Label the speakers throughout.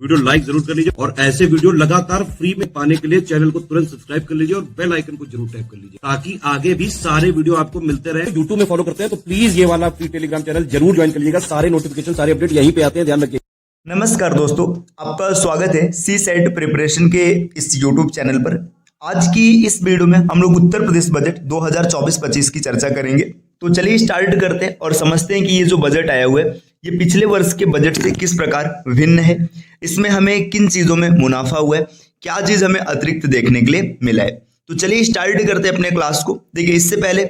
Speaker 1: Video like जरूर कर लीजिए और ऐसे वीडियो लगातार फ्री में पाने के लिए चैनल को तुरंत सब्सक्राइब कर लीजिए और बेल आइकन को जरूर टैप कर लीजिए ताकि आगे भी सारे वीडियो आपको मिलते रहे। यूट्यूब में फॉलो करते हैं तो प्लीज ये वाला फ्री टेलीग्राम चैनल जरूर ज्वाइन कर लीजिएगा। सारे नोटिफिकेशन सारे अपडेट यहीं पे आते हैं, ध्यान रखिए।
Speaker 2: नमस्कार दोस्तों, आपका स्वागत है सी सेट प्रिपरेशन के इस यूट्यूब चैनल पर। आज की इस वीडियो में हम लोग उत्तर प्रदेश बजट 2024-25 की चर्चा करेंगे। तो चलिए स्टार्ट करते हैं और समझते हैं कि ये जो बजट आया हुआ है ये पिछले वर्ष के बजट से किस प्रकार भिन्न है, इसमें हमें किन चीजों में मुनाफा हुआ है, क्या चीज हमें अतिरिक्त देखने के लिए मिला है। तो चलिए स्टार्ट करते हैं अपने क्लास को। देखिए, इससे पहले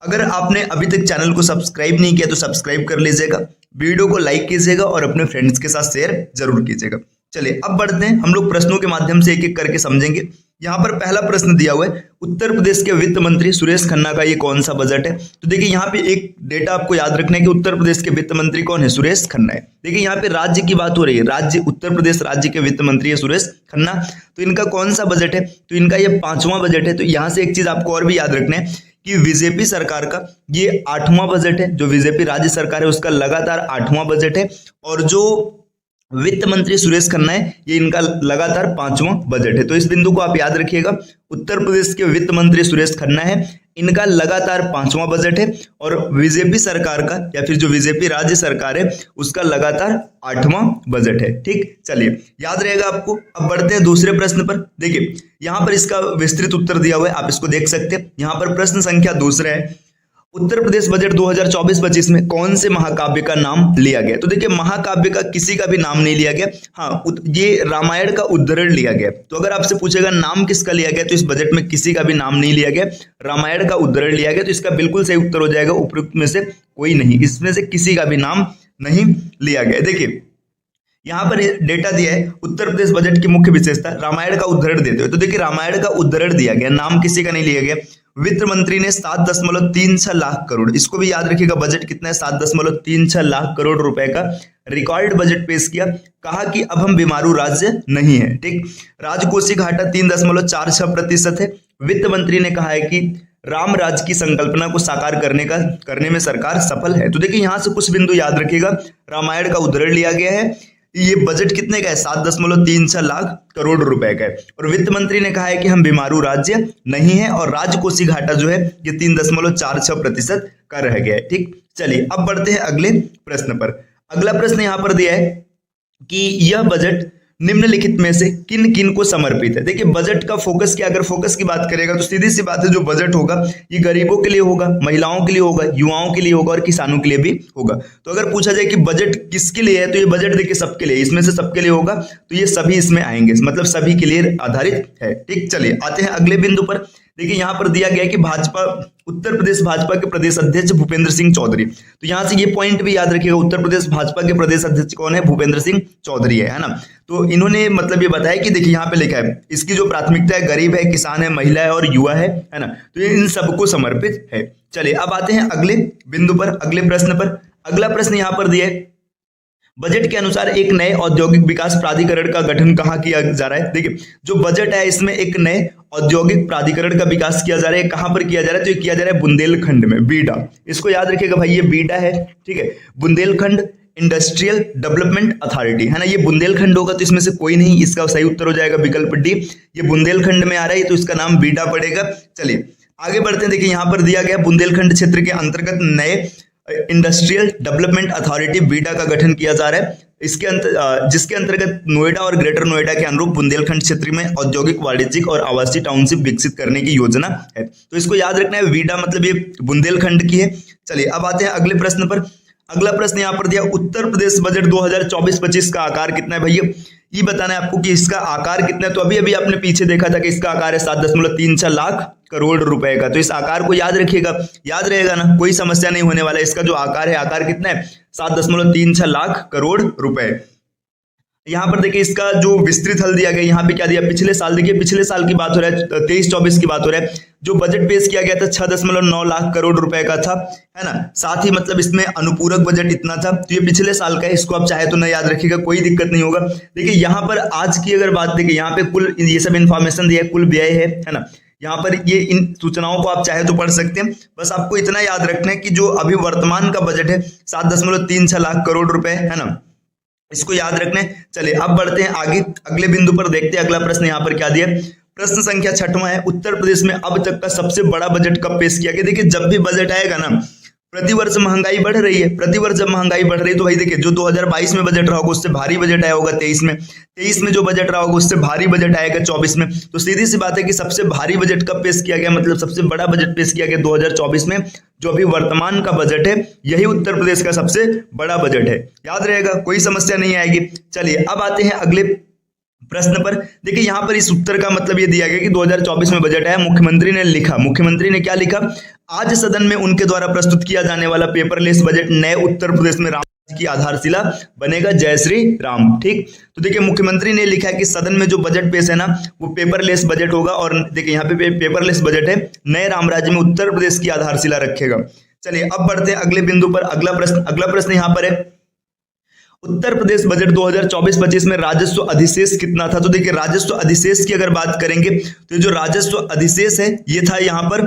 Speaker 2: अगर आपने अभी तक चैनल को सब्सक्राइब नहीं किया तो सब्सक्राइब कर लीजिएगा, वीडियो को लाइक कीजिएगा और अपने फ्रेंड्स के साथ शेयर जरूर कीजिएगा। चलिए अब बढ़ते हैं, हम लोग प्रश्नों के माध्यम से एक एक करके समझेंगे। यहाँ पर पहला प्रश्न दिया हुआ है, उत्तर प्रदेश के वित्त मंत्री सुरेश खन्ना का ये कौन सा बजट है। तो देखिए यहाँ पे एक डेटा आपको याद रखना है कि उत्तर प्रदेश के वित्त मंत्री कौन है, सुरेश खन्ना है। देखिए यहाँ पे राज्य की बात हो रही है, राज्य उत्तर प्रदेश राज्य के वित्त मंत्री है सुरेश खन्ना। तो इनका कौन सा बजट है, तो इनका ये 5वां बजट है। तो यहाँ से एक चीज आपको और भी याद रखना है कि बीजेपी सरकार का ये 8वां बजट है, जो बीजेपी राज्य सरकार है उसका लगातार 8वां बजट है, और जो वित्त मंत्री सुरेश खन्ना है ये इनका लगातार 5वां बजट है। तो इस बिंदु को आप याद रखिएगा, उत्तर प्रदेश के वित्त मंत्री सुरेश खन्ना है, इनका लगातार 5वां बजट है, और बीजेपी सरकार का या फिर जो बीजेपी राज्य सरकार है उसका लगातार 8वां बजट है। ठीक, चलिए याद रहेगा आपको। अब बढ़ते हैं दूसरे प्रश्न पर। देखिए यहाँ पर इसका विस्तृत उत्तर दिया हुआ है, आप इसको देख सकते हैं। यहाँ पर प्रश्न संख्या दूसरा है, उत्तर प्रदेश बजट 2024-25 में कौन से महाकाव्य का नाम लिया गया। तो देखिए महाकाव्य का किसी का भी नाम नहीं लिया गया, हाँ ये रामायण का उद्धरण लिया गया। तो अगर आपसे पूछेगा नाम किसका लिया गया, तो इस बजट में किसी का भी नाम नहीं लिया गया, रामायण का उद्धरण लिया गया। तो इसका बिल्कुल सही उत्तर हो जाएगा उपयुक्त में से कोई नहीं, इसमें से किसी का भी नाम नहीं लिया गया। देखिए यहाँ पर डेटा दिया है, उत्तर प्रदेश बजट की मुख्य विशेषता रामायण का उद्धरण देते हुए। तो देखिए रामायण का उद्धरण दिया गया, नाम किसी का नहीं लिया गया। वित्त मंत्री ने 7.36 लाख करोड़, इसको भी याद रखिएगा, बजट कितना है 7.36 लाख करोड़ रुपए का रिकॉर्ड बजट पेश किया। कहा कि अब हम बीमारू राज्य नहीं है। ठीक, राजकोषीय घाटा 3.46% है। वित्त मंत्री ने कहा है कि राम राज्य की संकल्पना को साकार करने में सरकार सफल है। तो देखिए यहाँ से कुछ बिंदु याद रखिएगा, रामायण का उद्धरण लिया गया है, ये बजट कितने का है 7.36 लाख करोड़ रुपए का है, और वित्त मंत्री ने कहा है कि हम बीमारू राज्य नहीं है, और राजकोषीय घाटा जो है ये 3.46% का रह गया है। ठीक, चलिए अब बढ़ते हैं अगले प्रश्न पर। अगला प्रश्न यहाँ पर दिया है कि यह बजट निम्नलिखित में से किन किन को समर्पित है। देखिए बजट का फोकस क्या, अगर फोकस की बात करेगा तो सीधी सी बात है, जो बजट होगा ये गरीबों के लिए होगा, महिलाओं के लिए होगा, युवाओं के लिए होगा और किसानों के लिए भी होगा। तो अगर पूछा जाए कि बजट किसके लिए है, तो ये बजट देखिए सबके लिए, इसमें से सबके लिए होगा, तो ये सभी इसमें आएंगे, मतलब सभी के लिए आधारित है। ठीक, चलिए आते हैं अगले बिंदु पर। देखिए यहाँ पर दिया गया है कि भाजपा उत्तर प्रदेश भाजपा के प्रदेश अध्यक्ष भूपेंद्र सिंह चौधरी। तो यहाँ से ये पॉइंट भी याद रखिएगा, उत्तर प्रदेश भाजपा के प्रदेश अध्यक्ष कौन है, भूपेंद्र सिंह चौधरी है ना। तो इन्होंने मतलब ये बताया कि देखिए यहाँ पे लिखा है इसकी जो प्राथमिकता है गरीब है, किसान है, महिला है और युवा है ना। तो ये इन सबको समर्पित है। चलिए अब आते हैं अगले बिंदु पर, अगले प्रश्न पर। अगला प्रश्न यहाँ पर दिया है, बजट के अनुसार एक नए औद्योगिक विकास प्राधिकरण का गठन कहाँ किया जा रहा है। देखिए जो बजट है इसमें एक नए औद्योगिक प्राधिकरण का विकास किया जा रहा है, कहां पर किया जा रहा है, तो ये किया जा रहा है बुंदेलखंड में, बीडा। इसको याद रखिएगा भाई, ये बीडा है। ठीक है, बुंदेलखंड इंडस्ट्रियल डेवलपमेंट अथॉरिटी है ना, ये बुंदेलखंड होगा तो इसमें से कोई नहीं, इसका सही उत्तर हो जाएगा विकल्प डी। ये बुंदेलखंड में आ रहा है तो इसका नाम बीडा पड़ेगा। चलिए आगे बढ़ते हैं। देखिए यहाँ पर दिया गया बुंदेलखंड क्षेत्र के अंतर्गत नए इंडस्ट्रियल डेवलपमेंट अथॉरिटी बीडा का गठन किया जा रहा है, जिसके अंतर्गत नोएडा और ग्रेटर नोएडा के अनुरूप बुंदेलखंड क्षेत्र में औद्योगिक, वाणिज्यिक और आवासीय टाउनशिप विकसित करने की योजना है। तो इसको याद रखना है, बीडा मतलब ये बुंदेलखंड की है। चलिए अब आते हैं अगले प्रश्न पर। अगला प्रश्न यहाँ पर दिया, उत्तर प्रदेश बजट 2024-25 का आकार कितना है भैया, ये बताना है आपको कि इसका आकार कितना है। तो अभी अभी आपने पीछे देखा था कि इसका आकार है 7.36 लाख करोड़ रुपए का। तो इस आकार को याद रखिएगा, याद रहेगा ना, कोई समस्या नहीं होने वाला। इसका जो आकार है, आकार कितना है 7.36 लाख करोड़ रुपए। यहाँ पर देखिए इसका जो विस्तृत हल दिया गया, यहाँ पे क्या दिया, पिछले साल, देखिए पिछले साल की बात हो रहा है, 23-24 की बात हो रहा है, जो बजट पेश किया गया था 6.9 लाख करोड़ रुपए का था, है ना। साथ ही मतलब इसमें अनुपूरक बजट इतना था, तो ये पिछले साल का है, इसको आप चाहे तो ना याद रखिएगा, कोई दिक्कत नहीं होगा। देखिए यहाँ पर आज की अगर बात देखिए, यहाँ पे कुल ये सब इन्फॉर्मेशन दिया है, कुल व्यय है ना। यहाँ पर ये इन सूचनाओं को आप चाहे तो पढ़ सकते हैं, बस आपको इतना याद रखना है कि जो अभी वर्तमान का बजट है 7.36 लाख करोड़ रुपए, है ना, इसको याद रखना है। चलिए अब बढ़ते हैं आगे, अगले बिंदु पर देखते हैं अगला प्रश्न यहाँ पर क्या दिया है। प्रश्न संख्या 6वां है, उत्तर प्रदेश में अब तक का सबसे बड़ा बजट कब पेश किया गया। देखिए जब भी बजट आएगा ना, प्रतिवर्ष महंगाई बढ़ रही है, प्रतिवर्ष जब महंगाई बढ़ रही है तो भाई देखिए जो 2022 में बजट रहा होगा उससे भारी बजट आया होगा 23 में जो बजट रहा होगा उससे भारी बजट आएगा 24 में। तो सीधी सी बात है कि सबसे भारी बजट कब पेश किया गया, मतलब सबसे बड़ा बजट पेश किया गया 2024 में। जो अभी वर्तमान का बजट है यही उत्तर प्रदेश का सबसे बड़ा बजट है, याद रहेगा, कोई समस्या नहीं आएगी। चलिए अब आते हैं अगले प्रश्न पर। देखिए यहाँ पर इस उत्तर का मतलब ये दिया गया कि 2024 में बजट आया, मुख्यमंत्री ने लिखा, मुख्यमंत्री ने क्या लिखा, आज सदन में उनके द्वारा प्रस्तुत किया जाने वाला पेपरलेस बजट नए उत्तर प्रदेश में राम राज्य की आधारशिला बनेगा, जय श्री राम। ठीक, तो देखिए मुख्यमंत्री ने लिखा है कि सदन में जो बजट पेश है ना वो पेपरलेस बजट होगा, और देखिए यहाँ पे पेपरलेस बजट है, नए राम राज्य में उत्तर प्रदेश की आधारशिला रखेगा। चलिए अब बढ़ते हैं अगले बिंदु पर। अगला प्रश्न यहाँ पर है, उत्तर प्रदेश बजट 2024-25 में राजस्व अधिशेष कितना था। तो देखिए राजस्व अधिशेष की अगर बात करेंगे तो जो राजस्व अधिशेष है ये था यहाँ पर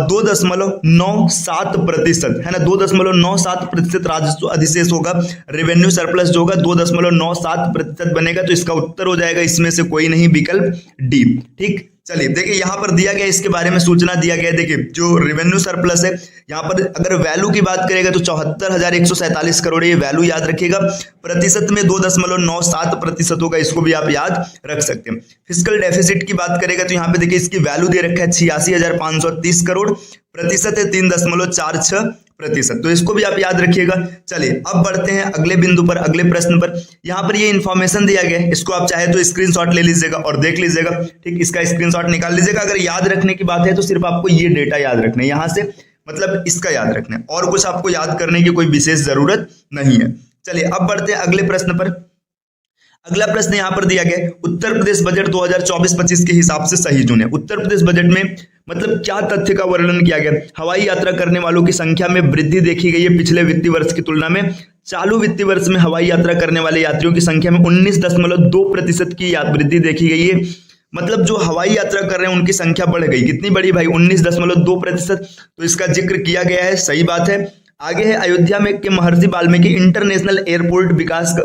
Speaker 2: 2.97% है ना, 2.97% राजस्व अधिशेष होगा। रेवेन्यू सरप्लस जो होगा 2.97% बनेगा, तो इसका उत्तर हो जाएगा इसमें से कोई नहीं, विकल्प डी। ठीक, चलिए देखिए यहाँ पर दिया गया, इसके बारे में सूचना दिया गया है। देखिए जो रेवेन्यू सरप्लस है यहाँ पर अगर वैल्यू की बात करेगा तो 74,147 करोड़, ये वैल्यू याद रखिएगा। प्रतिशत में 2.97% होगा, इसको भी आप याद रख सकते हैं। फिस्कल डेफिसिट की बात करेगा तो यहाँ पे देखिए इसकी वैल्यू दे रखा है 86,530 करोड़, प्रतिशत है 3.46%, तो इसको भी आप याद रखिएगा। चलिए अब बढ़ते हैं अगले बिंदु पर, अगले प्रश्न पर। यहाँ पर ये इन्फॉर्मेशन दिया गया है, इसको आप चाहे तो स्क्रीनशॉट ले लीजिएगा और देख लीजिएगा। ठीक, इसका स्क्रीनशॉट निकाल लीजिएगा। अगर याद रखने की बात है तो सिर्फ आपको ये डेटा याद रखना है, यहाँ से मतलब इसका याद रखना है, और कुछ आपको याद करने की कोई विशेष जरूरत नहीं है। चलिए अब बढ़ते हैं अगले प्रश्न पर। अगला प्रश्न यहाँ पर दिया गया, उत्तर प्रदेश बजट 2024-25 के हिसाब से सही चुने। उत्तर प्रदेश बजट में मतलब क्या तथ्य का वर्णन किया गया। हवाई यात्रा करने वालों की संख्या में वृद्धि देखी गई है पिछले वित्तीय वर्ष की तुलना में। चालू वित्तीय वर्ष में हवाई यात्रा करने वाले यात्रियों की संख्या में 19.2% की वृद्धि देखी गई है। मतलब जो हवाई यात्रा कर रहे हैं उनकी संख्या बढ़ गई, कितनी बढ़ी भाई, 19.2%। तो इसका जिक्र किया गया है, सही बात है। आगे है, अयोध्या में के महर्षि वाल्मीकि इंटरनेशनल एयरपोर्ट विकास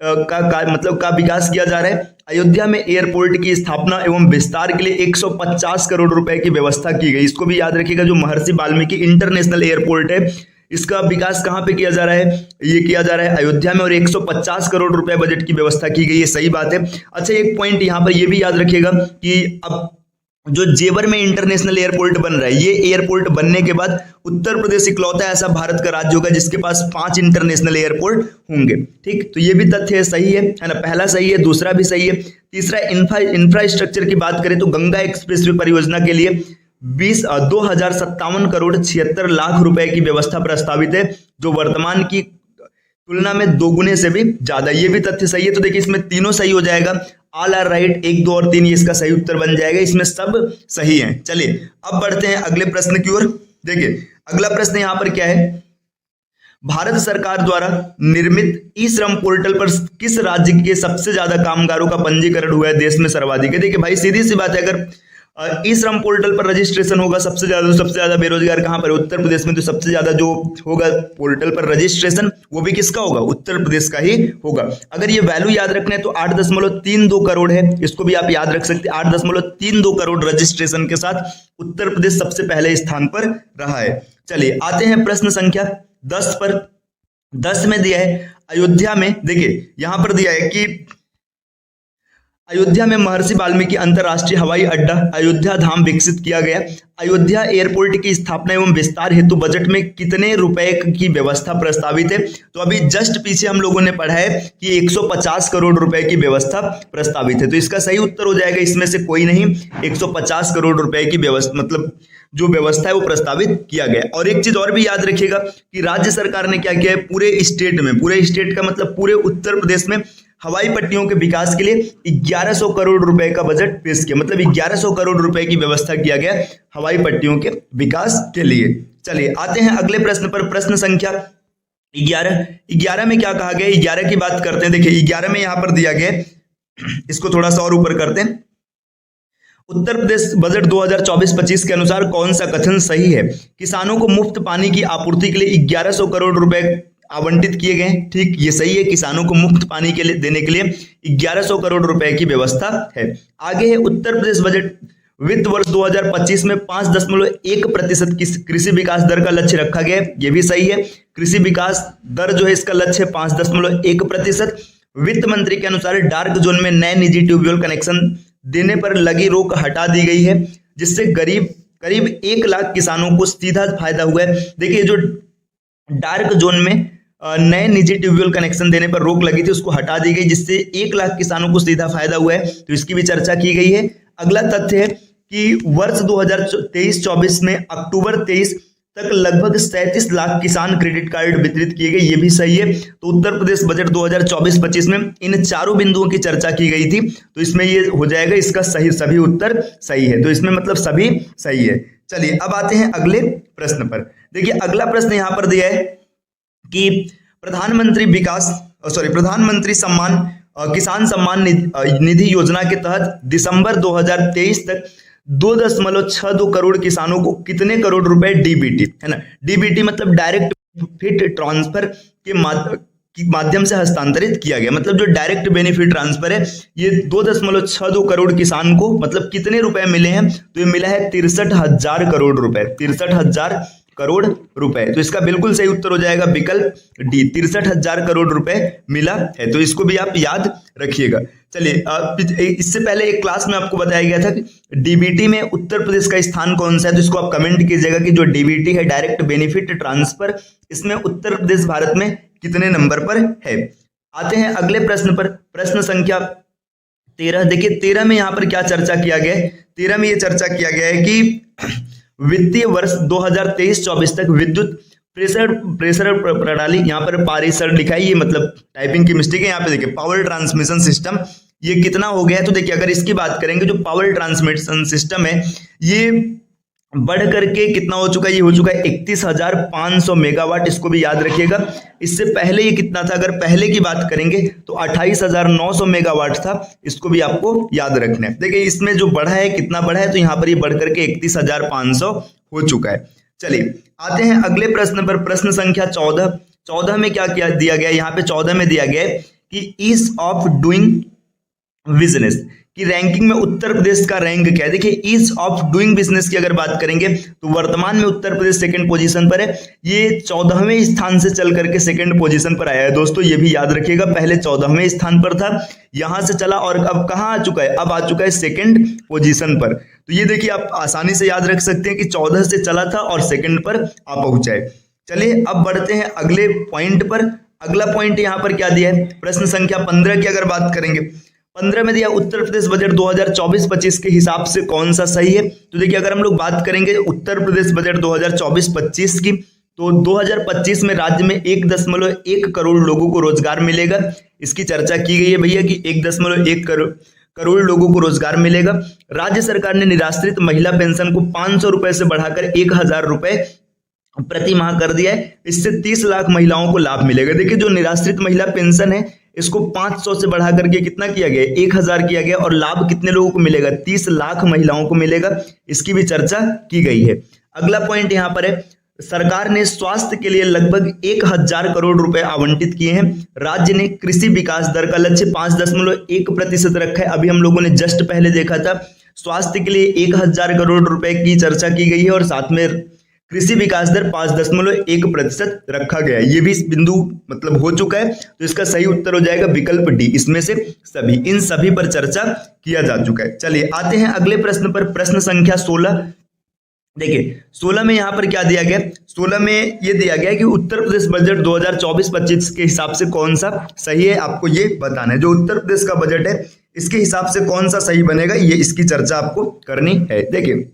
Speaker 2: का विकास किया जा रहा है। अयोध्या में एयरपोर्ट की स्थापना एवं विस्तार के लिए 150 करोड़ रुपए की व्यवस्था की गई, इसको भी याद रखिएगा। जो महर्षि वाल्मीकि इंटरनेशनल एयरपोर्ट है इसका विकास कहाँ पे किया जा रहा है, ये किया जा रहा है अयोध्या में, और 150 करोड़ रुपए बजट की व्यवस्था की गई है, सही बात है। अच्छा एक पॉइंट यहाँ पर ये भी याद रखिएगा कि अब जो जेवर में इंटरनेशनल एयरपोर्ट बन रहा है, ये एयरपोर्ट बनने के बाद उत्तर प्रदेश इकलौता ऐसा भारत का राज्य होगा जिसके पास 5 इंटरनेशनल एयरपोर्ट होंगे। ठीक, तो ये भी तथ्य सही है ना, पहला सही है, दूसरा भी सही है। तीसरा इंफ्रास्ट्रक्चर की बात करें तो गंगा एक्सप्रेसवे परियोजना के लिए 2,057 करोड़ 76 लाख रुपए की व्यवस्था प्रस्तावित है, जो वर्तमान की तुलना में 2 गुने से भी ज्यादा, ये भी तथ्य सही है। तो देखिए इसमें तीनों सही हो जाएगा, ऑल आर राइट, 1, 2 और 3 ये इसका सही उत्तर बन जाएगा, इसमें सब सही है। चलिए अब बढ़ते हैं अगले प्रश्न की ओर। देखिए अगला प्रश्न यहाँ पर क्या है, भारत सरकार द्वारा निर्मित ई श्रम पोर्टल पर किस राज्य के सबसे ज्यादा कामगारों का पंजीकरण हुआ है देश में सर्वाधिक है। देखिए भाई सीधी सी बात है, अगर ई श्रम पोर्टल पर रजिस्ट्रेशन होगा सबसे ज्यादा बेरोजगार कहां पर है, उत्तर प्रदेश में। तो सबसे ज्यादा जो होगा पोर्टल पर रजिस्ट्रेशन वो भी किसका होगा, उत्तर प्रदेश का ही होगा। अगर ये वैल्यू याद रखना है तो 8.32 करोड़ है, इसको भी आप याद रख सकते हैं। 8.32 करोड़ रजिस्ट्रेशन के साथ उत्तर प्रदेश सबसे पहले स्थान पर रहा है। चलिए आते हैं प्रश्न संख्या 10 पर। 10 में दिया है, अयोध्या में, देखिए यहां पर दिया है कि अयोध्या में महर्षि वाल्मीकि अंतरराष्ट्रीय हवाई अड्डा अयोध्या धाम विकसित किया गया। अयोध्या एयरपोर्ट की स्थापना एवं विस्तार हेतु बजट में कितने रुपए की व्यवस्था प्रस्तावित है। तो अभी जस्ट पीछे हम लोगों ने पढ़ा है कि 150 करोड़ रुपए की व्यवस्था प्रस्तावित है, तो इसका सही उत्तर हो जाएगा इसमें से कोई नहीं, 150 करोड़ रुपए की व्यवस्था, मतलब जो व्यवस्था है वो प्रस्तावित किया गया। और एक चीज और भी याद रखिएगा कि राज्य सरकार ने क्या किया है, पूरे स्टेट में, पूरे स्टेट का मतलब पूरे उत्तर प्रदेश में हवाई पट्टियों के विकास के लिए 1100 करोड़ रुपए का बजट पेश किया, मतलब 1100 करोड़ रुपए की व्यवस्था किया गया हवाई पट्टियों के विकास के लिए। चलिए आते हैं अगले प्रश्न पर, प्रश्न संख्या 11 में क्या कहा गया, 11 की बात करते हैं। देखिए 11 में यहां पर दिया गया, इसको थोड़ा सा और ऊपर करते हैं। उत्तर प्रदेश बजट 2024-25 के अनुसार कौन सा कथन सही है, किसानों को मुफ्त पानी की आपूर्ति के लिए 1100 करोड़ रुपए आवंटित किए गए हैं। ठीक, ये सही है। किसानों को मुफ्त पानी के लिए देने के लिए 1100 करोड़ रुपए की व्यवस्था है। आगे है उत्तर प्रदेश बजट। वित्त वर्ष 2025 में 5.1% की कृषि विकास दर का लक्ष्य रखा गया है। ये भी सही है। कृषि विकास दर जो है इसका लक्ष्य है 5.1%। वित्त मंत्री के अनुसार डार्क जोन में नए निजी ट्यूबवेल कनेक्शन देने पर लगी रोक हटा दी गई है, जिससे करीब 1 लाख किसानों को सीधा फायदा हुआ है। देखिए, जो डार्क जोन में नए निजी ट्यूबवेल कनेक्शन देने पर रोक लगी थी उसको हटा दी गई, जिससे 1 लाख किसानों को सीधा फायदा हुआ है, तो इसकी भी चर्चा की गई है। अगला तथ्य है कि वर्ष 2023-24 में अक्टूबर 23 तक लगभग 37 लाख किसान क्रेडिट कार्ड वितरित किए गए। ये भी सही है। तो उत्तर प्रदेश बजट 2024-25 में इन चारों बिंदुओं की चर्चा की गई थी, तो इसमें ये हो जाएगा, इसका सभी उत्तर सही है। तो इसमें मतलब सभी सही है। चलिए अब आते हैं अगले प्रश्न पर। देखिए, अगला प्रश्न यहाँ पर दिया है कि प्रधानमंत्री किसान सम्मान निधि योजना के तहत दिसंबर 2023 तक 2.62 करोड़ किसानों को कितने करोड़ रुपए डीबीटी, है ना, डीबीटी मतलब डायरेक्ट बेनिफिट ट्रांसफर के माध्यम से हस्तांतरित किया गया। मतलब जो डायरेक्ट बेनिफिट ट्रांसफर है ये 2.62 करोड़ किसान को मतलब कितने रुपए मिले हैं, तो ये मिला है 63,000 करोड़ रुपए, 63,000 करोड़ रुपए। तो इसका बिल्कुल सही उत्तर हो जाएगा विकल्प डी, 63,000 करोड़ रुपए मिला है। तो इसको भी आप याद रखिएगा। चलिए, इससे पहले एक क्लास में आपको बताया गया था कि डीबीटी में उत्तर प्रदेश का स्थान कौन सा है, तो इसको आप कमेंट कीजिएगा कि जो डीबीटी है डायरेक्ट बेनिफिट ट्रांसफर, इसमें उत्तर प्रदेश भारत में कितने नंबर पर है। आते हैं अगले प्रश्न पर, प्रश्न संख्या 13। देखिए 13 में यहाँ पर क्या चर्चा किया गया है। 13 में ये चर्चा किया गया है कि वित्तीय वर्ष 2023-24 तक विद्युत प्रेशर प्रणाली, यहाँ पर पारिसर लिखा है, ये मतलब टाइपिंग की मिस्टेक है। यहाँ पे देखिए पावर ट्रांसमिशन सिस्टम ये कितना हो गया है, तो देखिए अगर इसकी बात करेंगे जो पावर ट्रांसमिशन सिस्टम है ये बढ़ करके कितना हो चुका है, ये हो चुका है 31,500 मेगावाट। इसको भी याद रखिएगा। इससे पहले ये कितना था, अगर पहले की बात करेंगे तो 28,900 मेगावाट था। इसको भी आपको याद रखना है। देखिए इसमें जो बढ़ा है कितना बढ़ा है, तो यहाँ पर ये बढ़ करके 31,500 हो चुका है। चलिए आते हैं अगले प्रश्न पर, प्रश्न संख्या 14। 14 में क्या दिया गया है, यहाँ पे 14 में दिया गया है कि ईज ऑफ डूइंग बिजनेस की रैंकिंग में उत्तर प्रदेश का रैंक क्या है। देखिए ईज ऑफ डूइंग बिजनेस की अगर बात करेंगे तो वर्तमान में उत्तर प्रदेश सेकंड पोजीशन पर है। ये 14वें स्थान से चल करके सेकंड पोजीशन पर आया है दोस्तों, ये भी याद रखिएगा। पहले 14वें स्थान पर था, यहां से चला और अब कहां आ चुका है, अब आ चुका है सेकंड पोजीशन पर। तो ये देखिए आप आसानी से याद रख सकते हैं कि 14 से चला था और सेकंड पर आ पहुंचा है। चलिए अब बढ़ते हैं अगले पॉइंट पर। अगला पॉइंट यहाँ पर क्या दिया है, प्रश्न संख्या 15 की अगर बात करेंगे, 15 में दिया उत्तर प्रदेश बजट 2024-25 के हिसाब से कौन सा सही है। तो देखिए अगर हम लोग बात करेंगे उत्तर प्रदेश बजट 2024-25 की, तो 2025 में राज्य में 1.1 करोड़ लोगों को रोजगार मिलेगा। इसकी चर्चा की गई है भैया कि 1.1 करोड़ लोगों को रोजगार मिलेगा। राज्य सरकार ने निराश्रित महिला पेंशन को 500 रुपए से बढ़ाकर 1,000 रुपए प्रति माह कर दिया है। इससे 30 लाख महिलाओं को लाभ मिलेगा। देखिए जो निराश्रित महिला पेंशन है इसको 500 से बढ़ा करके कितना किया गया, 1,000 किया गया, और लाभ कितने लोगों को मिलेगा, 30 लाख महिलाओं को मिलेगा। इसकी भी चर्चा की गई है। अगला पॉइंट यहाँ पर है, सरकार ने स्वास्थ्य के लिए लगभग 1,000 करोड़ रुपए आवंटित किए हैं। राज्य ने कृषि विकास दर का लक्ष्य 5.1% रखा है। अभी हम लोगों ने जस्ट पहले देखा था स्वास्थ्य के लिए 1,000 करोड़ रुपए की चर्चा की गई है और साथ में कृषि विकास दर 5.1% रखा गया है। ये भी बिंदु मतलब हो चुका है, तो इसका सही उत्तर हो जाएगा विकल्प डी। इसमें से सभी, इन सभी पर चर्चा किया जा चुका है। चलिए आते हैं अगले प्रश्न पर, प्रश्न संख्या 16। देखिए 16 में यहाँ पर क्या दिया गया, 16 में ये दिया गया कि उत्तर प्रदेश बजट 2024-25 के हिसाब से कौन सा सही है, आपको ये बताना है। जो उत्तर प्रदेश का बजट है इसके हिसाब से कौन सा सही बनेगा, ये इसकी चर्चा आपको करनी है। देखिए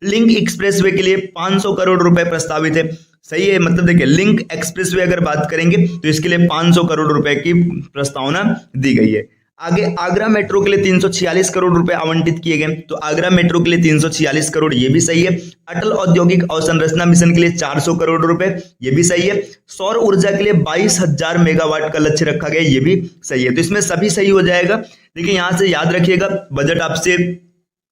Speaker 2: लिंक एक्सप्रेसवे के लिए 500 करोड़ रुपए प्रस्तावित है, सही है। मतलब देखिए लिंक एक्सप्रेसवे अगर बात करेंगे तो इसके लिए 500 करोड़ रुपए की प्रस्तावना दी गई है। आगे आगरा मेट्रो के लिए 346 करोड़ रुपए आवंटित किए गए, तो आगरा मेट्रो के लिए 346 करोड़, ये भी सही है। अटल औद्योगिक अवसंरचना मिशन के लिए 400 करोड़ रुपए, ये भी सही है। सौर ऊर्जा के लिए 22,000 मेगावाट का लक्ष्य रखा गया, ये भी सही है। तो इसमें सभी सही हो जाएगा। देखिए यहां से याद रखिएगा, बजट आपसे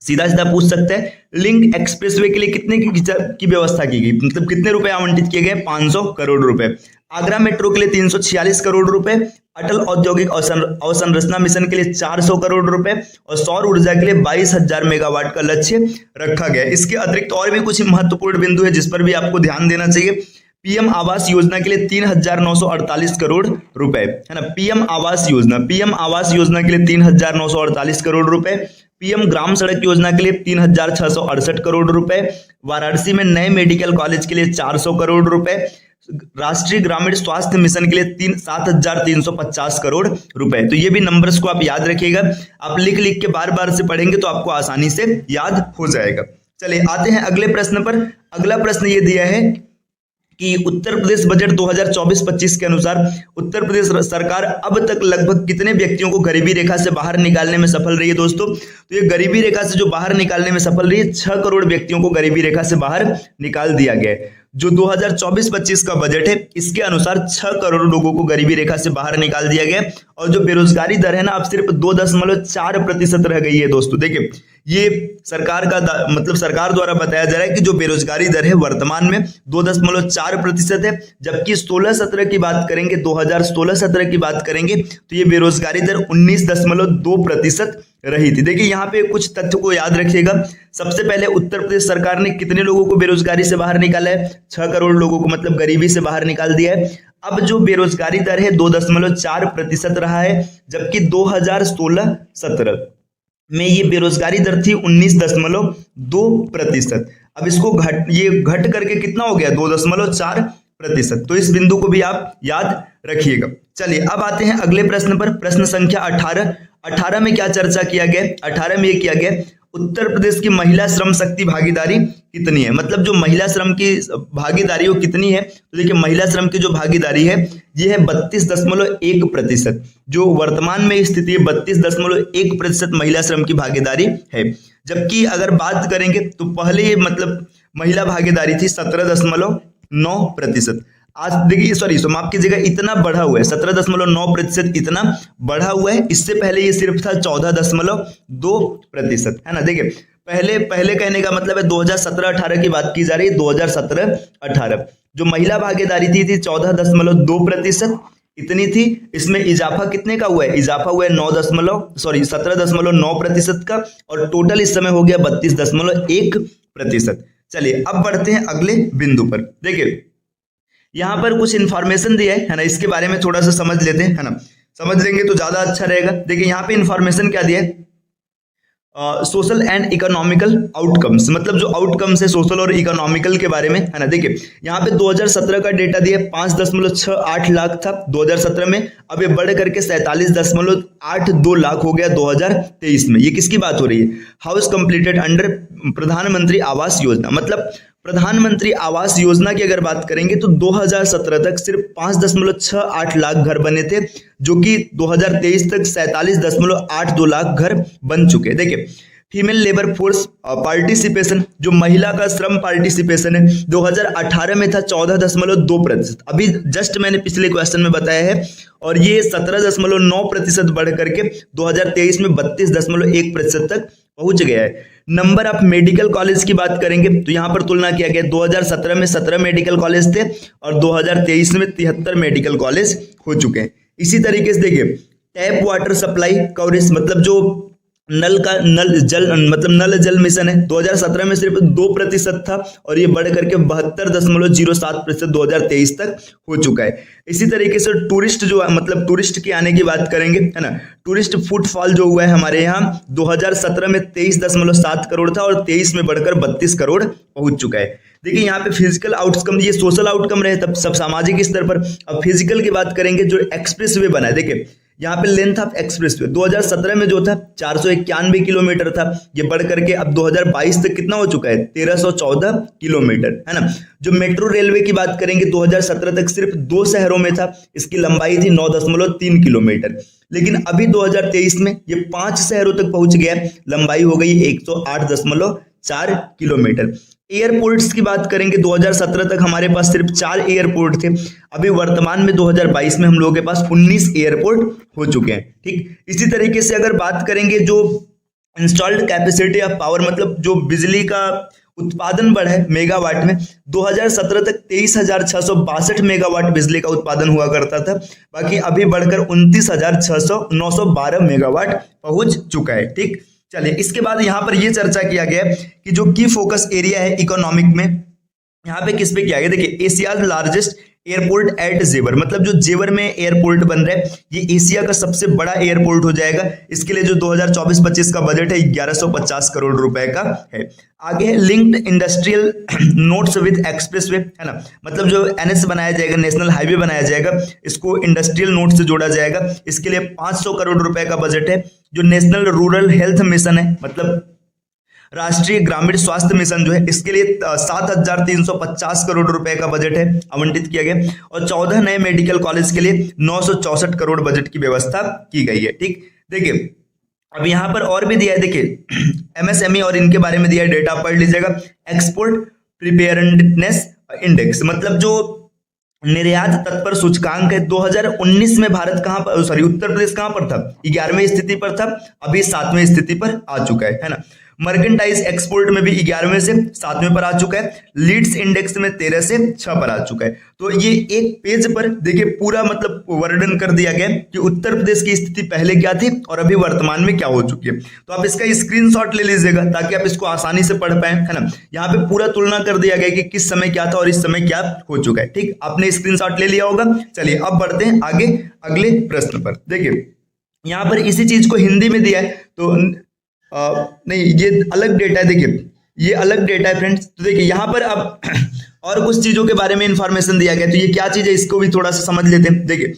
Speaker 2: सीधा सीधा पूछ सकते हैं लिंक एक्सप्रेसवे के लिए कितने की व्यवस्था की गई, मतलब कितने रुपए आवंटित किए गए, 500 करोड़ रुपए। आगरा मेट्रो के लिए 346 करोड़ रुपए, अटल औद्योगिक अवसंरचना मिशन के लिए 400 करोड़ रुपए और सौर ऊर्जा के लिए 22,000 मेगावाट का लक्ष्य रखा गया। इसके अतिरिक्त और भी कुछ महत्वपूर्ण बिंदु है जिस पर भी आपको ध्यान देना चाहिए। पीएम आवास योजना के लिए 3,948 करोड़ रुपए, है ना। पीएम आवास योजना के लिए 3,948 करोड़ रुपए। पीएम ग्राम सड़क योजना के लिए 3,668 करोड़ रुपए। वाराणसी में नए मेडिकल कॉलेज के लिए 400 करोड़ रुपए। राष्ट्रीय ग्रामीण स्वास्थ्य मिशन के लिए 7,350 करोड़ रुपए। तो ये भी नंबर्स को आप याद रखिएगा। आप लिख लिख के बार बार से पढ़ेंगे तो आपको आसानी से याद हो जाएगा। चलिए आते हैं अगले प्रश्न पर। अगला प्रश्न ये दिया है कि उत्तर प्रदेश बजट 2024-25 के अनुसार उत्तर प्रदेश सरकार अब तक लगभग कितने व्यक्तियों को गरीबी रेखा से बाहर निकालने में सफल रही है दोस्तों। तो ये गरीबी रेखा से जो बाहर निकालने में सफल रही है, 6 करोड़ व्यक्तियों को गरीबी रेखा से बाहर निकाल दिया गया है। जो 2024-25 का बजट है इसके अनुसार 6 करोड़ लोगों को गरीबी रेखा से बाहर निकाल दिया गया। और जो बेरोजगारी दर है ना, अब सिर्फ 2.4% रह गई है दोस्तों। देखिए ये सरकार का मतलब सरकार द्वारा बताया जा रहा है कि जो बेरोजगारी दर है वर्तमान में 2.4% है, जबकि 16-17 की बात करेंगे, 2016-17 की बात करेंगे तो ये बेरोजगारी दर 19.2% रही थी। देखिए यहाँ पे कुछ तथ्य को याद रखिएगा। सबसे पहले उत्तर प्रदेश सरकार ने कितने लोगों को बेरोजगारी से बाहर निकाला है, 6 करोड़ लोगों को मतलब गरीबी से बाहर निकाल दिया है। अब जो बेरोजगारी दर है 2.4% रहा है, जबकि 2016-17 में ये बेरोजगारी दर थी 19.2%। अब इसको घट करके कितना हो गया, 2.4%। तो इस बिंदु को भी आप याद रखिएगा। चलिए अब आते हैं अगले प्रश्न पर। प्रश्न संख्या 18 में क्या चर्चा किया गया? 18 में ये किया गया उत्तर प्रदेश की महिला श्रम शक्ति भागीदारी कितनी है, मतलब जो महिला श्रम की भागीदारी वो कितनी है। तो देखिए महिला श्रम की जो भागीदारी है ये है 32.1%। जो वर्तमान में स्थिति है 32.1% महिला श्रम की भागीदारी है। जबकि अगर बात करेंगे तो पहले मतलब महिला भागीदारी थी 17.9%। आज देखिए माफ कीजिएगा, इतना बढ़ा हुआ है 17.9%, इतना बढ़ा हुआ है। इससे पहले ये सिर्फ था 14.2%, है ना। देखिए पहले कहने का मतलब है 2017-18 की बात की जा रही है। 2017-18 जो महिला भागीदारी थी 14.2%, इतनी थी। इसमें इजाफा कितने का हुआ है, इजाफा हुआ है 17.9% का, और टोटल इस समय हो गया 32.1%। चलिए अब बढ़ते हैं अगले बिंदु पर। देखिए यहां पर कुछ इंफॉर्मेशन दिया है ना, इसके बारे में थोड़ा सा समझ लेते हैं, है ना। समझ लेंगे तो ज्यादा अच्छा रहेगा। देखिए यहाँ पे इंफॉर्मेशन क्या दिया है, सोशल एंड इकोनॉमिकल आउटकम्स, मतलब जो आउटकम्स है सोशल और इकोनॉमिकल के बारे में, है ना। देखिए यहाँ पे 2017 का डेटा दिया 5.68 लाख था 2017 में, अब ये बढ़ करके 47.82 लाख हो गया 2023 में। ये किसकी बात हो रही है, हाउस कंप्लीटेड अंडर प्रधानमंत्री आवास योजना। मतलब प्रधानमंत्री आवास योजना की अगर बात करेंगे तो 2017 तक सिर्फ 5.68 लाख घर बने थे, जो कि 2023 तक 47.82 लाख घर बन चुके हैं। देखिए फीमेल लेबर फोर्स पार्टिसिपेशन, जो महिला का श्रम पार्टिसिपेशन है 2018 में था 14.2%। अभी जस्ट मैंने पिछले क्वेश्चन में बताया है, और ये 17.9% बढ़ करके 2023 में 32.1% तक पहुंच गया है। नंबर ऑफ मेडिकल कॉलेज की बात करेंगे तो यहाँ पर तुलना किया गया 2017 में 17 मेडिकल कॉलेज थे और 2023 में 73 मेडिकल कॉलेज हो चुके हैं। इसी तरीके से देखिए टैप वाटर सप्लाई कवरेज, मतलब जो नल जल मिशन है 2017 में सिर्फ 2% था, और ये बढ़ करके 72.07% 2023 तक हो चुका है। इसी तरीके से टूरिस्ट जो मतलब टूरिस्ट की आने की बात करेंगे, है ना, टूरिस्ट फुटफॉल जो हुआ है हमारे यहाँ 2017 में 23.7 करोड़ था और 23 में बढ़कर 32 करोड़ पहुंच चुका है। देखिए यहाँ पे फिजिकल आउटकम, ये सोशल आउटकम रहे तब सब सामाजिक स्तर पर। अब फिजिकल की बात करेंगे, जो एक्सप्रेस वे बना है, देखिए यहाँ पे लेंथ ऑफ एक्सप्रेस वे 2017 में जो था 491 किलोमीटर था, ये बढ़ करके अब 2022 तक कितना हो चुका है 1314 किलोमीटर, है ना। जो मेट्रो रेलवे की बात करेंगे 2017 तक सिर्फ 2 शहरों में था, इसकी लंबाई थी 9.3 किलोमीटर, लेकिन अभी 2023 में ये 5 शहरों तक पहुंच गया, लंबाई हो गई 108.4 किलोमीटर। एयरपोर्ट्स की बात करेंगे 2017 तक हमारे पास सिर्फ 4 एयरपोर्ट थे, अभी वर्तमान में 2022 में हम लोगों के पास 19 एयरपोर्ट हो चुके हैं। ठीक, इसी तरीके से अगर बात करेंगे जो इंस्टॉल्ड कैपेसिटी ऑफ पावर, मतलब जो बिजली का उत्पादन बढ़ा है मेगावाट में। 2017 तक 23,662 मेगावाट बिजली का उत्पादन हुआ करता था, बाकी अभी बढ़कर 29,912 मेगावाट पहुंच चुका है। ठीक, चलिए इसके बाद यहाँ पर यह चर्चा किया गया कि जो की फोकस एरिया है इकोनॉमिक में, यहाँ पे किस पे किया गया, देखिए एशियाज लार्जेस्ट एयरपोर्ट एट जेवर, मतलब जो जेवर में एयरपोर्ट बन रहा है ये एशिया का सबसे बड़ा एयरपोर्ट हो जाएगा। इसके लिए जो 2024-25 का बजट है 1150 करोड़ रुपए का है। आगे है linked industrial nodes with expressway, है ना, मतलब जो एनएच बनाया जाएगा, नेशनल हाईवे बनाया जाएगा, इसको इंडस्ट्रियल नोड से जोड़ा जाएगा। इसके लिए 500 करोड़ रुपए का बजट है। जो नेशनल रूरल हेल्थ मिशन है, मतलब राष्ट्रीय ग्रामीण स्वास्थ्य मिशन जो है, इसके लिए 7,350 करोड़ रुपए का बजट है आवंटित किया गया। और 14 नए मेडिकल कॉलेज के लिए 964 करोड़ बजट की व्यवस्था की गई है। ठीक, देखिए अब यहाँ पर और भी दिया है, देखिए एमएसएमई और इनके बारे में दिया है, डेटा पढ़ लीजिएगा। एक्सपोर्ट प्रिपेयर्डनेस इंडेक्स, मतलब जो निर्यात तत्पर सूचकांक है, 2019 में भारत कहां पर, सॉरी उत्तर प्रदेश कहां पर था, 11वें स्थिति पर था, अभी 7वें स्थिति पर आ चुका है ना। मर्केंटाइज एक्सपोर्ट में भी 11वें से 7वें पर आ चुका है। लीड्स इंडेक्स में 13 से 6 पर आ चुका है। तो ये एक पेज पर देखिए पूरा मतलब वर्णन कर दिया गया कि उत्तर प्रदेश की स्थिति पहले क्या थी और अभी वर्तमान में क्या हो चुकी है। तो आप इसका स्क्रीनशॉट ले लीजिएगा ताकि आप इसको आसानी से पढ़ पाए, है ना। यहाँ पे पूरा तुलना कर दिया गया कि किस समय क्या था और इस समय क्या हो चुका है। ठीक, आपने स्क्रीनशॉट ले लिया होगा। चलिए अब बढ़ते हैं आगे अगले प्रश्न पर। देखिए यहाँ पर इसी चीज को हिंदी में दिया है, तो नहीं ये अलग डेटा है, देखिए ये अलग डेटा है फ्रेंड्स। तो देखिए यहाँ पर अब और कुछ चीजों के बारे में इंफॉर्मेशन दिया गया, तो ये क्या चीज है इसको भी थोड़ा सा समझ लेते हैं। देखिए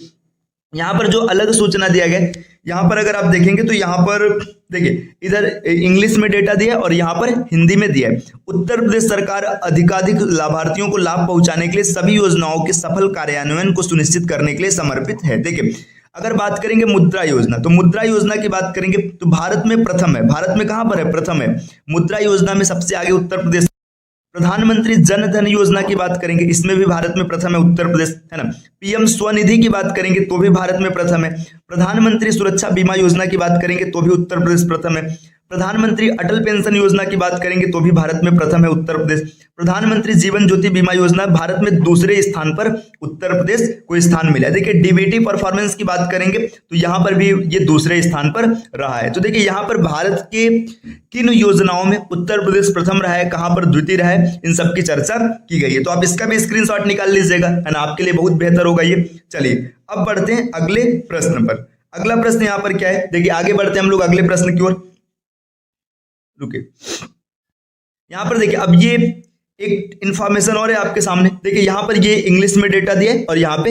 Speaker 2: यहाँ पर जो अलग सूचना दिया गया, यहाँ पर अगर आप देखेंगे तो यहाँ पर देखिए इधर इंग्लिश में डेटा दिया है और यहाँ पर हिंदी में दिया है। उत्तर प्रदेश सरकार अधिकाधिक लाभार्थियों को लाभ पहुंचाने के लिए सभी योजनाओं के सफल कार्यान्वयन को सुनिश्चित करने के लिए समर्पित है। देखिए अगर बात करेंगे मुद्रा योजना, तो मुद्रा योजना की बात करेंगे तो भारत में प्रथम है। भारत में कहां पर है, प्रथम है। मुद्रा योजना में सबसे आगे उत्तर प्रदेश। प्रधानमंत्री जन धन योजना की बात करेंगे, इसमें भी भारत में प्रथम है उत्तर प्रदेश, है ना। पीएम स्वनिधि की बात करेंगे तो भी भारत में प्रथम है। प्रधानमंत्री सुरक्षा बीमा योजना की बात करेंगे तो भी उत्तर प्रदेश प्रथम है। प्रधानमंत्री अटल पेंशन योजना की बात करेंगे तो भी भारत में प्रथम है उत्तर प्रदेश। प्रधानमंत्री जीवन ज्योति बीमा योजना भारत में दूसरे स्थान पर उत्तर प्रदेश को स्थान मिला है। देखिए डीबीटी परफॉर्मेंस की बात करेंगे तो यहाँ पर भी ये दूसरे स्थान पर रहा है। तो देखिए यहाँ पर भारत के किन योजनाओं में उत्तर प्रदेश प्रथम रहा है, कहाँ पर द्वितीय रहा है, इन सब की चर्चा की गई है। तो आप इसका भी स्क्रीनशॉट निकाल लीजिएगा, है ना, आपके लिए बहुत बेहतर होगा ये। चलिए अब बढ़ते हैं अगले प्रश्न पर। अगला प्रश्न यहाँ पर क्या है, देखिए आगे बढ़ते हैं हम लोग अगले प्रश्न की ओर। रुके यहां पर देखिए अब ये एक इंफॉर्मेशन और है आपके सामने। देखिए यहां पर ये इंग्लिश में डेटा दिया है और यहाँ पे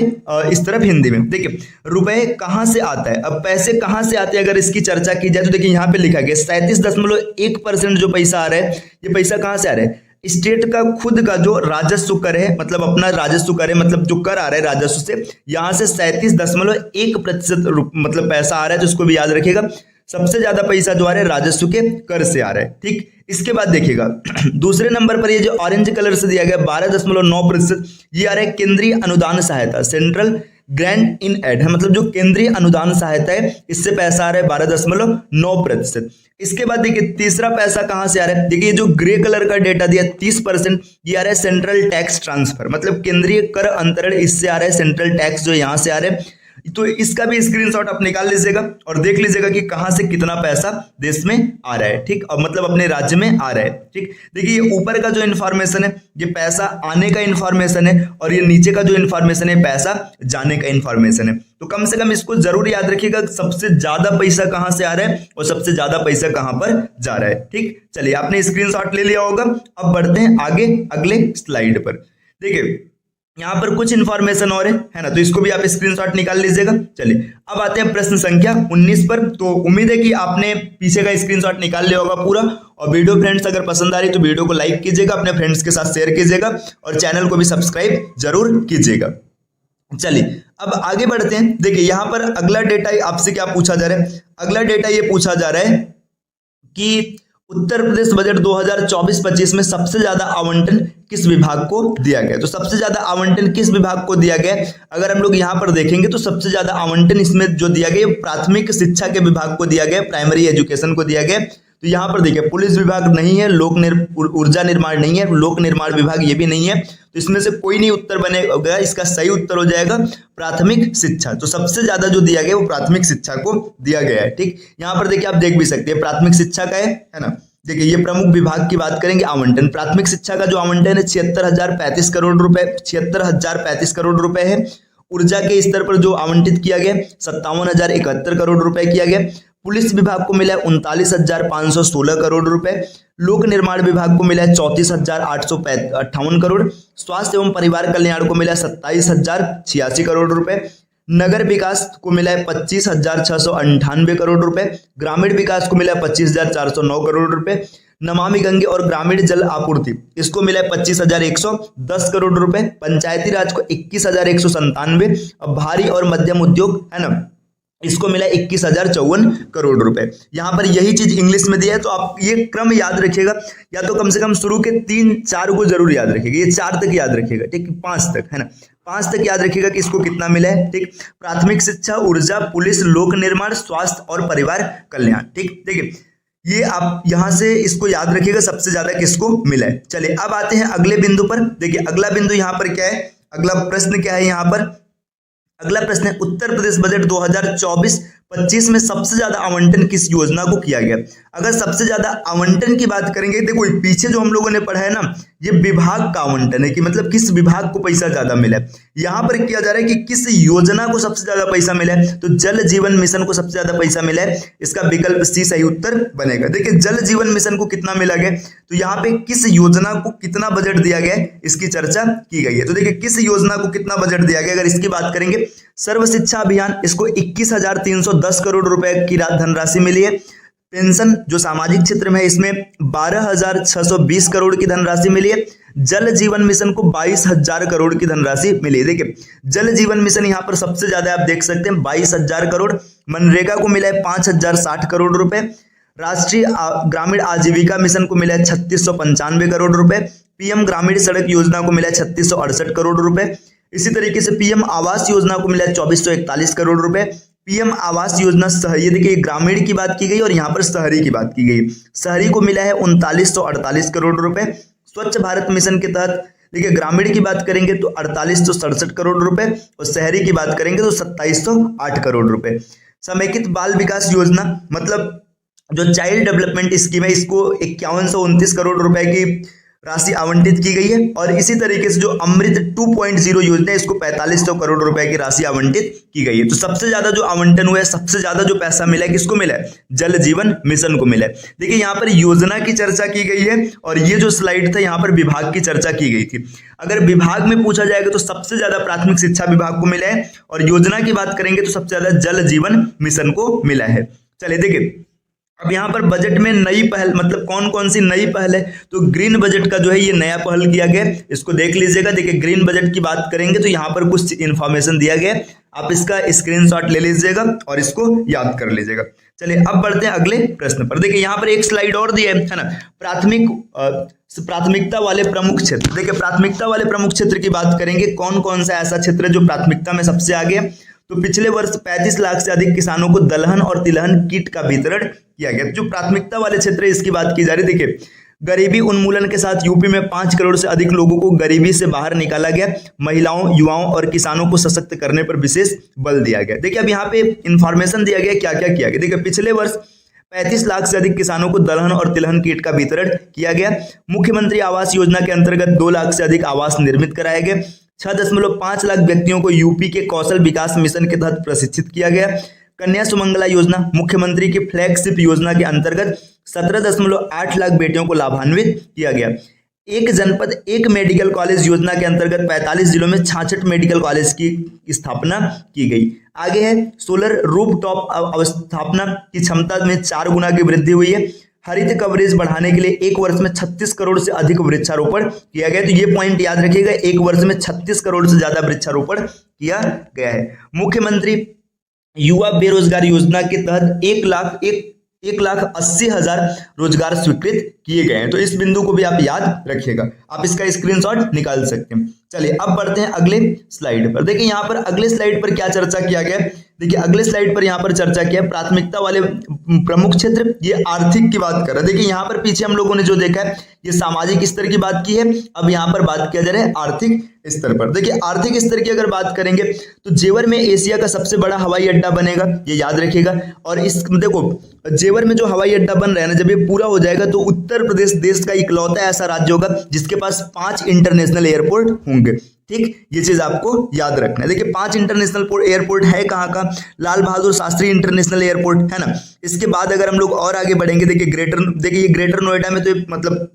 Speaker 2: इस तरफ हिंदी में। देखिए रुपए कहां से आता है, अब पैसे कहां से आते हैं अगर इसकी चर्चा की जाए तो देखिए यहाँ पे लिखा गया 37.1% जो पैसा आ रहा है, ये पैसा कहां से आ रहा है, स्टेट का खुद का जो राजस्व कर है, मतलब अपना राजस्व कर है, मतलब जो कर आ रहा है राजस्व से, यहां से 37.1% मतलब पैसा आ रहा है। तो इसको भी याद रखिएगा, सबसे ज्यादा पैसा जो आ रहा है राजस्व के कर से आ रहा है। ठीक, इसके बाद देखिएगा दूसरे नंबर पर ये जो ऑरेंज कलर से दिया गया 12.9%, ये आ रहा है केंद्रीय अनुदान सहायता, सेंट्रल ग्रांट इन एड है, मतलब जो केंद्रीय अनुदान सहायता है इससे पैसा आ रहा है 12.9%। इसके बाद देखिए तीसरा पैसा कहां से आ रहा है, देखिए जो ग्रे कलर का डेटा दिया 30%, ये आ रहा है सेंट्रल टैक्स ट्रांसफर, मतलब केंद्रीय कर अंतरण, इससे आ रहा है सेंट्रल टैक्स जो यहां से आ रहा है। तो इसका भी स्क्रीनशॉट आप निकाल लीजिएगा और देख लीजिएगा कि कहां से कितना पैसा देश में आ रहा है। ठीक, और मतलब अपने राज्य में आ रहा है। ठीक, देखिए ये ऊपर का जो इन्फॉर्मेशन है ये पैसा आने का इन्फॉर्मेशन है और ये नीचे का जो इन्फॉर्मेशन है पैसा जाने का इन्फॉर्मेशन है। तो कम से कम इसको जरूर याद रखिएगा, सबसे ज्यादा पैसा कहां से आ रहा है और सबसे ज्यादा पैसा कहां पर जा रहा है। ठीक, चलिए आपने स्क्रीनशॉट ले लिया होगा। अब बढ़ते हैं आगे अगले स्लाइड पर। देखिए यहाँ पर कुछ इंफॉर्मेशन और है ना, तो इसको भी आप स्क्रीनशॉट निकाल लीजिएगा। चलिए अब आते हैं प्रश्न संख्या 19 पर। तो उम्मीद है कि आपने पीछे का स्क्रीनशॉट निकाल लिया होगा पूरा। और वीडियो फ्रेंड्स अगर पसंद आ रही तो वीडियो को लाइक कीजिएगा, अपने फ्रेंड्स के साथ शेयर कीजिएगा और चैनल को भी सब्सक्राइब जरूर कीजिएगा। चलिए अब आगे बढ़ते हैं। देखिए यहाँ पर अगला डेटा आपसे क्या पूछा जा रहा है, अगला डेटा ये पूछा जा रहा है कि उत्तर प्रदेश बजट 2024-25 में सबसे ज्यादा आवंटन किस विभाग को दिया गया। तो सबसे ज्यादा आवंटन किस विभाग को दिया गया, अगर हम लोग यहाँ पर देखेंगे तो सबसे ज्यादा आवंटन इसमें जो दिया गया प्राथमिक शिक्षा के विभाग को दिया गया, प्राइमरी एजुकेशन को दिया गया। तो तो यहाँ पर देखिए पुलिस विभाग नहीं है, ऊर्जा निर्माण नहीं है, लोक निर्माण विभाग ये भी नहीं है, तो इसमें से कोई नहीं उत्तर बनेगा। इसका सही उत्तर हो जाएगा प्राथमिक शिक्षा। तो सबसे ज्यादा जो दिया गया वो प्राथमिक शिक्षा को दिया गया है। ठीक, यहाँ पर देखिए आप देख भी सकते हैं प्राथमिक शिक्षा का है ना। देखिए ये प्रमुख विभाग की बात करेंगे, आवंटन प्राथमिक शिक्षा का जो आवंटन है 76,035 करोड़ रुपए, 76,035 करोड़ रुपए है। ऊर्जा के स्तर पर जो आवंटित किया गया 57,071 करोड़ रुपए किया गया। पुलिस विभाग को मिला 39,516 करोड़ रुपए। लोक निर्माण विभाग को मिला 34,858 करोड़। स्वास्थ्य एवं परिवार कल्याण को मिला 27,086 करोड़ रुपए। नगर विकास को मिला है 25,698 करोड़ रुपए। ग्रामीण विकास को मिला 25,409 करोड़ रुपए। नमामि गंगे और ग्रामीण जल आपूर्ति इसको मिला है 25,110 करोड़ रुपए। पंचायती राज को 21,197। अब भारी और मध्यम उद्योग है ना, इसको मिला 21,054 करोड़ रुपए। यहाँ पर यही चीज इंग्लिश में दिया है, तो आप ये क्रम याद रखिएगा, या तो कम से कम शुरू के 3-4 को जरूर याद रखिएगा, ये 4 तक याद रखिएगा, ठीक, 5 तक है ना, 5 तक याद रखिएगा कि इसको कितना मिला है। ठीक, प्राथमिक शिक्षा, ऊर्जा, पुलिस, लोक निर्माण, स्वास्थ्य और परिवार कल्याण। ठीक, देखिए ये आप यहां से इसको याद रखिएगा सबसे ज्यादा किसको मिला है। चलिए अब आते हैं अगले बिंदु पर। देखिए अगला बिंदु यहाँ पर क्या है, अगला प्रश्न क्या है यहाँ पर, अगला प्रश्न है उत्तर प्रदेश बजट 2024-25 में सबसे ज्यादा आवंटन किस योजना को किया गया। अगर सबसे ज्यादा आवंटन की बात करेंगे, देखो पीछे जो हम लोगों ने पढ़ा है ना, ये विभाग का आवंटन है कि मतलब किस विभाग को पैसा ज्यादा मिला है। यहाँ पर किया जा रहा है कि किस योजना को सबसे ज्यादा पैसा मिला है, तो जल जीवन मिशन को सबसे ज्यादा पैसा मिला है। इसका विकल्प सी सही उत्तर बनेगा। देखिए जल जीवन मिशन को कितना मिला गया, तो यहाँ पे किस योजना को कितना बजट दिया गया है इसकी चर्चा की गई है। तो देखिए किस योजना को कितना बजट दिया गया, अगर इसकी बात करेंगे सर्व शिक्षा अभियान, इसको 21,310 करोड़ रुपए की धनराशि मिली है। पेंशन जो सामाजिक क्षेत्र में है इसमें 12,620 करोड़ की धनराशि मिली है। जल जीवन मिशन को 22,000 करोड़ की धनराशि मिली है। देखिए जल जीवन मिशन यहाँ पर सबसे ज्यादा आप देख सकते हैं 22,000 करोड़। मनरेगा को मिला है 5,060 करोड़ रुपए। राष्ट्रीय ग्रामीण आजीविका मिशन को मिला है 3,695 करोड़ रुपए। पीएम ग्रामीण सड़क योजना को मिला है 3,668 करोड़ रुपए। इसी तरीके से पीएम आवास योजना को मिला है 2,441 करोड़ रुपए। पीएम आवास योजना शहरी, देखिए ग्रामीण की बात की गई और यहाँ पर शहरी की बात की गई। शहरी को मिला है 3,948 करोड़ रुपए। स्वच्छ भारत मिशन के तहत देखिए ग्रामीण की बात करेंगे तो 4,867 करोड़ रुपए और शहरी की बात करेंगे तो 2,708 करोड़ रुपए। समेकित बाल विकास योजना मतलब जो चाइल्ड डेवलपमेंट स्कीम है, इसको 5,129 करोड़ रुपए की राशि आवंटित की गई है। और इसी तरीके से जो अमृत 2.0 योजना है, इसको 4,500 करोड़ रुपए की राशि आवंटित की गई है। तो सबसे ज्यादा जो आवंटन हुआ है, सबसे ज्यादा जो पैसा मिला है किसको मिला है, जल जीवन मिशन को मिला है। देखिए यहाँ पर योजना की चर्चा की गई है और ये जो स्लाइड था यहाँ पर विभाग की चर्चा की गई थी। अगर विभाग में पूछा जाएगा तो सबसे ज्यादा प्राथमिक शिक्षा विभाग को मिला है और योजना की बात करेंगे तो सबसे ज्यादा जल जीवन मिशन को मिला है। चलिए देखिए अब यहाँ पर बजट में नई पहल मतलब कौन कौन सी नई पहल है, तो ग्रीन बजट का जो है ये नया पहल किया गया, इसको देख लीजिएगा। देखिए ग्रीन बजट की बात करेंगे तो यहाँ पर कुछ इन्फॉर्मेशन दिया गया, आप इसका स्क्रीनशॉट ले लीजिएगा और इसको याद कर लीजिएगा। चलिए अब बढ़ते हैं अगले प्रश्न पर। देखिए यहाँ पर एक स्लाइड और दिया है ना, प्राथमिकता वाले प्रमुख क्षेत्र। देखिए प्राथमिकता वाले प्रमुख क्षेत्र की बात करेंगे, कौन कौन सा ऐसा क्षेत्र है जो प्राथमिकता में सबसे आगे है। तो पिछले वर्ष 35 लाख से अधिक किसानों को दलहन और तिलहन किट का वितरण किया गया। जो प्राथमिकता वाले क्षेत्र है इसकी बात की जा रही है। देखिए गरीबी उन्मूलन के साथ यूपी में 5 करोड़ से अधिक लोगों को गरीबी से बाहर निकाला गया। महिलाओं, युवाओं और किसानों को सशक्त करने पर विशेष बल दिया गया। देखिए अब यहाँ पे इंफॉर्मेशन दिया गया क्या क्या किया गया। देखिए पिछले वर्ष 35 लाख से अधिक किसानों को दलहन और तिलहन किट का वितरण किया गया। मुख्यमंत्री आवास योजना के अंतर्गत 2 लाख से अधिक आवास निर्मित कराए गए। 6.5 लाख व्यक्तियों को यूपी के कौशल विकास मिशन के तहत प्रशिक्षित किया गया। कन्या सुमंगला योजना मुख्यमंत्री की फ्लैगशिप योजना के अंतर्गत 17.8 लाख बेटियों को लाभान्वित किया गया। एक जनपद एक मेडिकल कॉलेज योजना के अंतर्गत 45 जिलों में 66 मेडिकल कॉलेज की स्थापना की गई। आगे है सोलर रूफटॉप अवस्थापना की क्षमता में 4 गुना की वृद्धि हुई है। हरित कवरेज बढ़ाने के लिए एक वर्ष में 36 करोड़ से अधिक वृक्षारोपण किया गया। तो ये पॉइंट याद रखिएगा, एक वर्ष में 36 करोड़ से ज्यादा वृक्षारोपण किया गया है। मुख्यमंत्री युवा बेरोजगार योजना के तहत 1,80,000 रोजगार स्वीकृत किए गए हैं। तो इस बिंदु को भी आप याद रखिएगा, आप इसका स्क्रीनशॉट निकाल सकते हैं। चलिए अब बढ़ते हैं अगले स्लाइड पर। देखिए यहाँ पर अगले स्लाइड पर क्या चर्चा किया गया है। देखिए अगले स्लाइड पर यहाँ पर चर्चा किया है प्राथमिकता वाले प्रमुख क्षेत्र, ये आर्थिक की बात कर रहा है। देखिए यहाँ पर पीछे हम लोगों ने जो देखा है ये सामाजिक स्तर की बात की है, अब यहाँ पर बात किया जा रहा है आर्थिक स्तर पर। देखिए आर्थिक स्तर की अगर बात करेंगे तो जेवर में एशिया का सबसे बड़ा हवाई अड्डा बनेगा, ये याद रखिएगा। और इस देखो जेवर में जो हवाई अड्डा बन रहा है ना, जब ये पूरा हो जाएगा तो उत्तर प्रदेश देश का इकलौता ऐसा राज्य होगा जिसके पास 5 इंटरनेशनल एयरपोर्ट होंगे। ठीक, ये चीज आपको याद रखना है। देखिए 5 इंटरनेशनल एयरपोर्ट है कहाँ का, लाल बहादुर शास्त्री इंटरनेशनल एयरपोर्ट है ना। इसके बाद अगर हम लोग और आगे बढ़ेंगे, देखिए ये ग्रेटर नोएडा में तो मतलब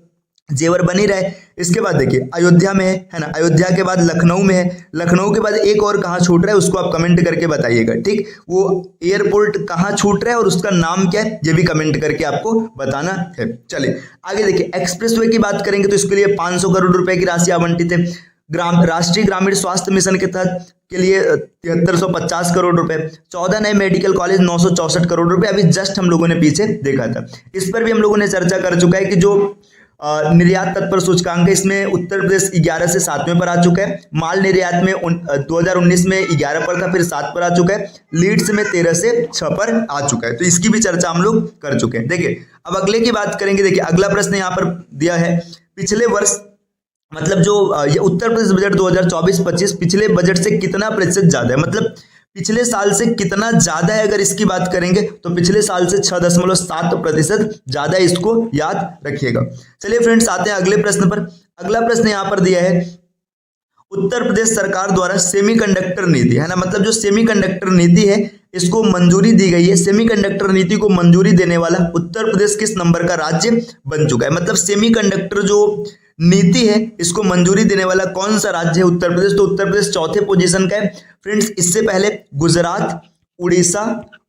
Speaker 2: जेवर बन ही रहा है। इसके बाद देखिए अयोध्या में है ना, अयोध्या के बाद लखनऊ में है, लखनऊ के बाद एक और कहाँ छूट रहा है उसको आप कमेंट करके बताइएगा। ठीक, वो एयरपोर्ट कहाँ छूट रहा है और उसका नाम क्या है ये भी कमेंट करके आपको बताना है। चलिए आगे देखिए एक्सप्रेसवे की बात करेंगे तो इसके लिए 500 करोड़ रुपए की राशि आवंटित है। राष्ट्रीय ग्रामीण स्वास्थ्य मिशन के तहत के लिए 7350 करोड़ रुपए, 14 नए मेडिकल कॉलेज 964 करोड़ रुपए, अभी जस्ट हम लोगों ने पीछे देखा था। इस पर भी हम लोगों ने चर्चा कर चुका है कि जो निर्यात तत्पर सूचकांक है इसमें उत्तर प्रदेश 11 से 7वें पर आ चुका है। माल निर्यात में 2019 में 11 पर था, फिर 7 पर आ चुका है। लीड्स में 13 से 6 पर आ चुका है, तो इसकी भी चर्चा हम लोग कर चुके हैं। देखिए अब अगले की बात करेंगे। देखिए अगला प्रश्न यहाँ पर दिया है, पिछले वर्ष मतलब जो ये उत्तर प्रदेश बजट 2024-25 पिछले बजट से कितना प्रतिशत ज्यादा है, मतलब पिछले साल से कितना ज्यादा है। अगर इसकी बात करेंगे तो पिछले साल से 6.7% ज्यादा है, इसको याद रखिएगा। चलिए फ्रेंड्स आते हैं अगले प्रश्न पर। अगला प्रश्न यहाँ पर दिया है, उत्तर प्रदेश सरकार द्वारा सेमीकंडक्टर नीति है ना, मतलब जो सेमीकंडक्टर नीति है इसको मंजूरी दी गई है। सेमीकंडक्टर नीति को मंजूरी देने वाला उत्तर प्रदेश किस नंबर का राज्य बन चुका है, मतलब सेमीकंडक्टर जो नीति है इसको मंजूरी देने वाला कौन सा राज्य है उत्तर प्रदेश, तो उत्तर प्रदेश चौथे पोजीशन का है। फ्रेंड्स इससे पहले गुजरात, उड़ीसा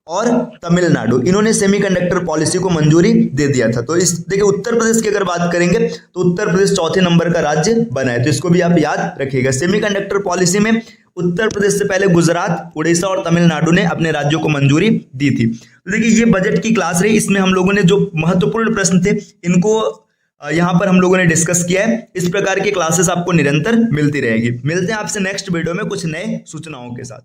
Speaker 2: और तमिलनाडु इन्होंने सेमीकंडक्टर पॉलिसी को मंजूरी दे दिया था। तो इस देखिए उत्तर प्रदेश की अगर बात करेंगे तो उत्तर प्रदेश चौथे नंबर का राज्य बना है, तो इसको भी आप याद रखिएगा। सेमीकंडक्टर पॉलिसी में उत्तर प्रदेश से पहले गुजरात, उड़ीसा और तमिलनाडु ने अपने राज्यों को मंजूरी दी थी। तो देखिए ये बजट की क्लास रही, इसमें हम लोगों ने जो महत्वपूर्ण प्रश्न थे इनको यहाँ पर हम लोगों ने डिस्कस किया है। इस प्रकार की क्लासेस आपको निरंतर मिलती रहेगी। मिलते हैं आपसे नेक्स्ट वीडियो में कुछ नए सूचनाओं के साथ।